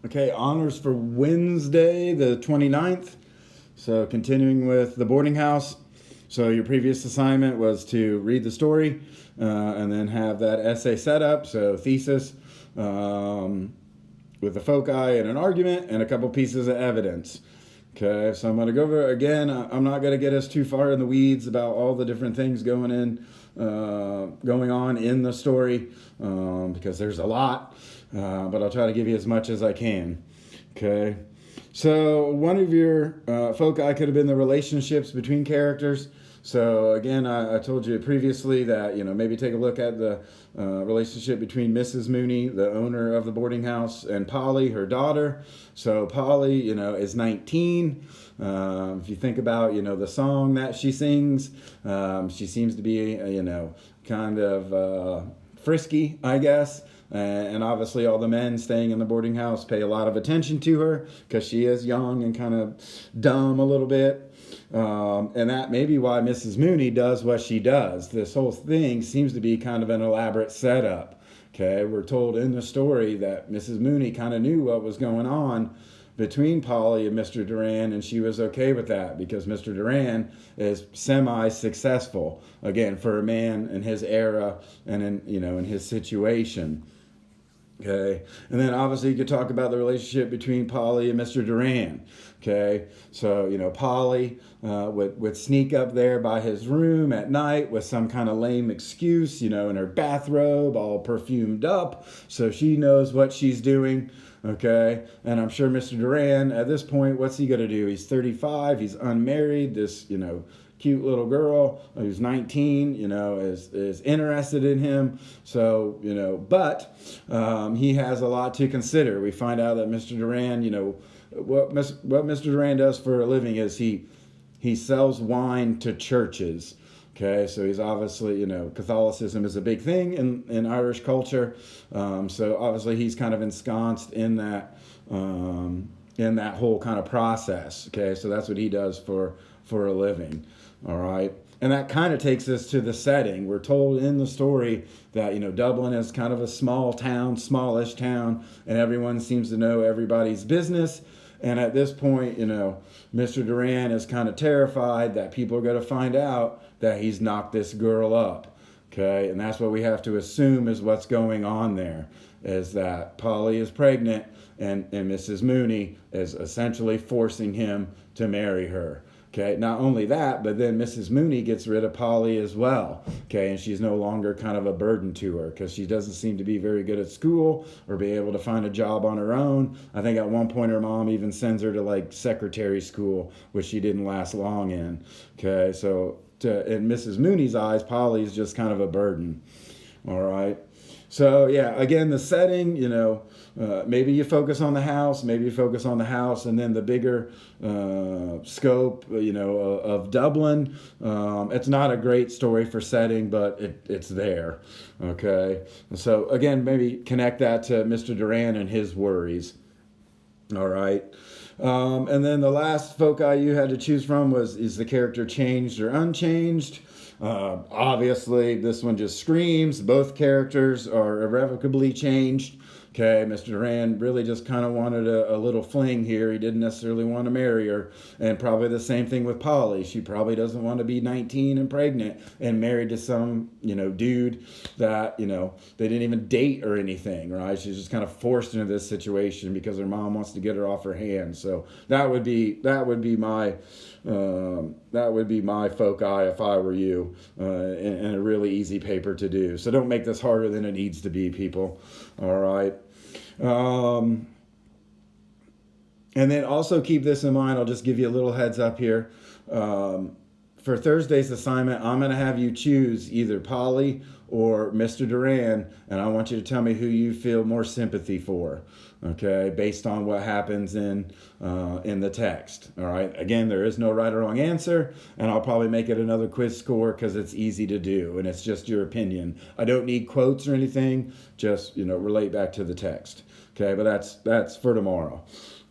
Okay, honors for Wednesday, the 29th. So, continuing with the boarding house. So, your previous assignment was to read the story and then have that essay set up. So, thesis with a foci and an argument and a couple pieces of evidence. Okay, so I'm going to go over again. I'm not going to get us too far in the weeds about all the different things going on in the story because there's a lot, but I'll try to give you as much as I can. Okay, so one of your foci could have been the relationships between characters. So again, I told you previously that maybe take a look at the relationship between Mrs. Mooney, the owner of the boarding house, and Polly, her daughter. So Polly, is 19. If you think about the song that she sings, she seems to be kind of frisky, I guess. And obviously, all the men staying in the boarding house pay a lot of attention to her because she is young and kind of dumb a little bit. And that may be why Mrs. Mooney does what she does. This whole thing seems to be kind of an elaborate setup. Okay, we're told in the story that Mrs. Mooney kind of knew what was going on between Polly and Mr. Duran, and she was okay with that because Mr. Duran is semi-successful, again, for a man in his era and in his situation. Okay, and then obviously you could talk about the relationship between Polly and Mr. Duran. Okay, so Polly would sneak up there by his room at night with some kind of lame excuse, in her bathrobe, all perfumed up, so she knows what she's doing. Okay, and I'm sure Mr. Duran at this point, what's he gonna do? He's 35, he's unmarried. This cute little girl who's 19, is interested in him. So, but he has a lot to consider. We find out that Mr. Duran, what Mr. Duran does for a living is he sells wine to churches. Okay, so he's obviously, Catholicism is a big thing in Irish culture. So obviously he's kind of ensconced in that whole kind of process. Okay, so that's what he does for a living. All right. And that kind of takes us to the setting. We're told in the story that, Dublin is kind of a small town, smallish town, and everyone seems to know everybody's business. And at this point, Mr. Duran is kind of terrified that people are going to find out that he's knocked this girl up. Okay. And that's what we have to assume is what's going on there, is that Polly is pregnant and Mrs. Mooney is essentially forcing him to marry her. Okay, not only that, but then Mrs. Mooney gets rid of Polly as well. Okay, and she's no longer kind of a burden to her because she doesn't seem to be very good at school or be able to find a job on her own. I think at one point her mom even sends her to like secretary school, which she didn't last long in. Okay, so in Mrs. Mooney's eyes, Polly's just kind of a burden. All right. So yeah, again, the setting, maybe you focus on the house, and then the bigger scope, of Dublin. It's not a great story for setting, but it's there. Okay. So again, maybe connect that to Mr. Duran and his worries. All right. And then the last foci you had to choose from is the character changed or unchanged? Obviously, this one just screams. Both characters are irrevocably changed. Okay, Mr. Duran really just kind of wanted a little fling here. He didn't necessarily want to marry her. And probably the same thing with Polly. She probably doesn't want to be 19 and pregnant and married to some, dude that, they didn't even date or anything, right? She's just kind of forced into this situation because her mom wants to get her off her hands. So that would be my foci if I were you, and a really easy paper to do. So don't make this harder than it needs to be, people. All right. And then also keep this in mind. I'll just give you a little heads up here. For Thursday's assignment, I'm going to have you choose either Polly or Mr. Duran, and I want you to tell me who you feel more sympathy for, okay, based on what happens in the text. All right. Again, there is no right or wrong answer, and I'll probably make it another quiz score because it's easy to do, and it's just your opinion. I don't need quotes or anything. Just relate back to the text. Okay, but that's for tomorrow.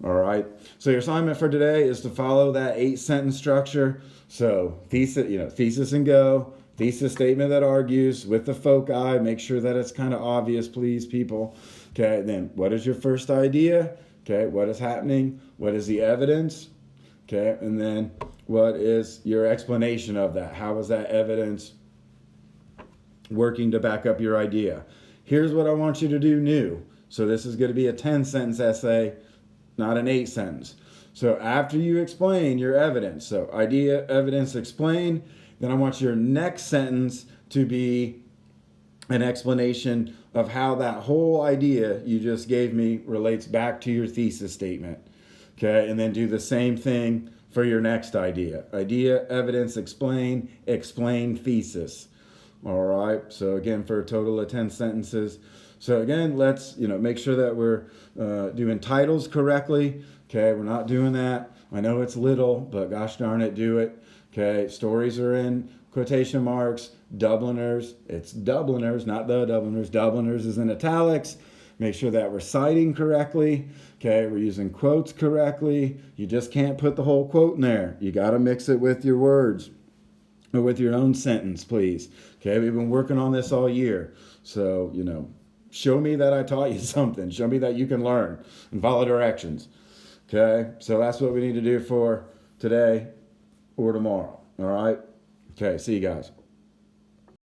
All right. So your assignment for today is to follow that 8-sentence structure. So thesis and go. Thesis statement that argues with the foci. Make sure that it's kind of obvious, please, people. Okay, then what is your first idea? Okay, what is happening? What is the evidence? Okay, and then what is your explanation of that? How is that evidence working to back up your idea? Here's what I want you to do new. So this is going to be a 10-sentence essay, not an 8-sentence. So after you explain your evidence, so idea, evidence, explain, then I want your next sentence to be an explanation of how that whole idea you just gave me relates back to your thesis statement. Okay, and then do the same thing for your next idea. Idea, evidence, explain, explain, thesis. All right, so again, for a total of 10 sentences. So again, let's make sure that we're doing titles correctly. Okay, we're not doing that. I know it's little, but gosh darn it, do it. Okay, stories are in quotation marks. Dubliners, it's Dubliners, not the Dubliners. Dubliners is in italics. Make sure that we're citing correctly. Okay, we're using quotes correctly. You just can't put the whole quote in there. You got to mix it with your words or with your own sentence, please. Okay, we've been working on this all year. So, show me that I taught you something. Show me that you can learn and follow directions. Okay, so that's what we need to do for today or tomorrow. All right? Okay, see you guys.